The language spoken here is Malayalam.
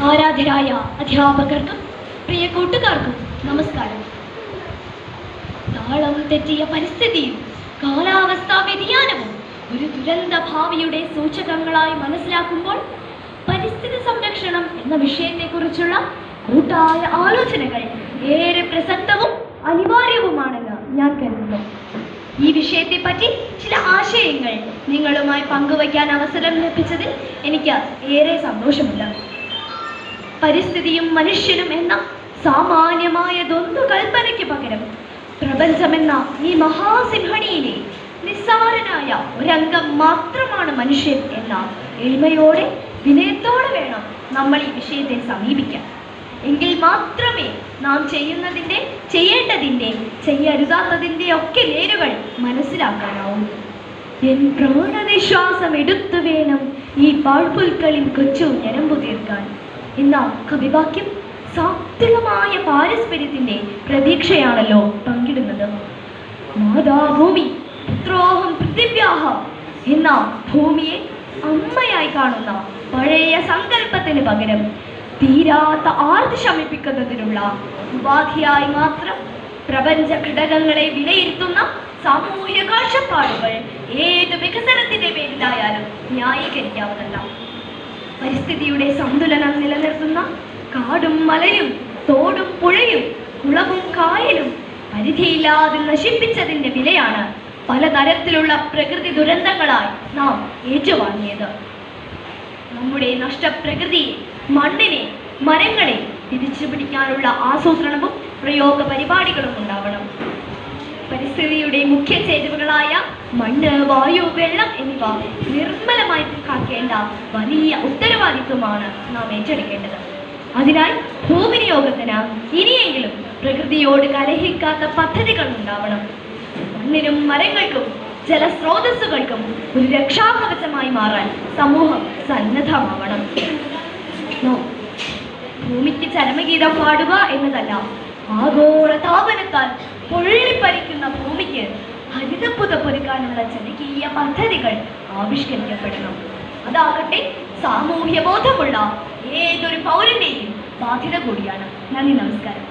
ആരാധരായ അധ്യാപകർക്കും പ്രിയ കൂട്ടുകാർക്കും നമസ്കാരം. താളം തെറ്റിയ പരിസ്ഥിതിയും കാലാവസ്ഥാ വ്യതിയാനവും ഒരു ദുരന്ത ഭാവിയുടെ സൂചകങ്ങളായി മനസ്സിലാക്കുമ്പോൾ പരിസ്ഥിതി സംരക്ഷണം എന്ന വിഷയത്തെക്കുറിച്ചുള്ള കൂട്ടായ ആലോചനകൾ ഏറെ പ്രസക്തവും അനിവാര്യവുമാണെന്ന് ഞാൻ കരുതുന്നു. ഈ വിഷയത്തെപ്പറ്റി ചില ആശയങ്ങൾ നിങ്ങളുമായി പങ്കുവയ്ക്കാൻ അവസരം ലഭിച്ചതിൽ എനിക്ക് ഏറെ സന്തോഷമുണ്ട്. പരിസ്ഥിതിയും മനുഷ്യനും എന്ന സാമാന്യമായ ദ്വന്ദ്വ കൽപ്പനയ്ക്ക് പകരം പ്രപഞ്ചമെന്ന ഈ മഹാസിംഹണിയിലെ നിസ്സാരനായ ഒരംഗം മാത്രമാണ് മനുഷ്യൻ എന്ന എളിമയോടെ വിനയത്തോടെ വേണം നമ്മൾ ഈ വിഷയത്തെ സമീപിക്കാൻ. എങ്കിൽ മാത്രമേ നാം ചെയ്യേണ്ടതിൻ്റെ ചെയ്യരുതാത്തതിൻ്റെ ഒക്കെ നേരുകൾ മനസ്സിലാക്കാനാവൂ. എൻ പ്രാണനിശ്വാസം എടുത്തു വേണം ഈ പാഴ്പുൽക്കളിൽ കൊച്ചു ഞരമ്പു തീർക്കാൻ എന്ന കവിവാക്യം സാത്വികമായ പാരസ്പര്യത്തിൻ്റെ പ്രതീക്ഷയാണല്ലോ പങ്കിടുന്നത്. മാതാഭൂമി പുത്രോഹം പൃഥിവ്യാഹ എന്ന ഭൂമിയെ അമ്മയായി കാണുന്ന പഴയ സങ്കല്പത്തിന് പകരം തീരാത്ത ആർത്തി ശമിപ്പിക്കുന്നതിനുള്ള ഉപാധിയായി മാത്രം പ്രപഞ്ച ഘടകങ്ങളെ വിലയിരുത്തുന്ന സാമൂഹ്യ കാഴ്ചപ്പാടുകൾ ഏത് വികസനത്തിന്റെ പേരിലായാലും ന്യായീകരിക്കാവുന്നതല്ല. പരിസ്ഥിതിയുടെ സന്തുലനം നിലനിർത്തുന്ന കാടും മലയും തോടും പുഴയും കുളവും കായലും പരിധിയില്ലാതെ നശിപ്പിച്ചതിൻ്റെ വിലയാണ് പലതരത്തിലുള്ള പ്രകൃതി ദുരന്തങ്ങളായി നാം ഏറ്റുവാങ്ങിയത്. നമ്മുടെ നഷ്ടപ്രകൃതിയെ, മണ്ണിനെ, മരങ്ങളെ തിരിച്ചു പിടിക്കാനുള്ള ആസൂത്രണവും പ്രയോഗ പരിപാടികളും ഉണ്ടാവണം. പരിസ്ഥിതിയുടെ മുഖ്യ ചേരുവകളായ മണ്ണ്, വായു, വെള്ളം എന്നിവ നിർമ്മലമായി കാക്കേണ്ട വലിയ ഉത്തരവാദിത്വമാണ് നാം ഏറ്റെടുക്കേണ്ടത്. അതിനായി ഭൂവിനിയോഗത്തിന് ഇനിയെങ്കിലും പ്രകൃതിയോട് കലഹിക്കാത്ത പദ്ധതികൾ ഉണ്ടാവണം. മണ്ണിനും മരങ്ങൾക്കും ജലസ്രോതസ്സുകൾക്കും ഒരു രക്ഷാകവചമായി മാറാൻ സമൂഹം സന്നദ്ധമാവണം. ഭൂമിക്ക് ചരമഗീതം പാടുക എന്നതല്ല, ആഗോള താപനത്താൽ പൊള്ളിപ്പരിക്കുന്ന ഭൂമിക്ക് ഹരിതപ്പുതപ്പൊരുക്കാനുള്ള ജനകീയ പദ്ധതികൾ ആവിഷ്കരിക്കപ്പെടണം. അതാകട്ടെ സാമൂഹ്യ ബോധമുള്ള ഏതൊരു പൗരന്റെയും ബാധ്യത കൂടിയാണ്. നന്ദി, നമസ്കാരം.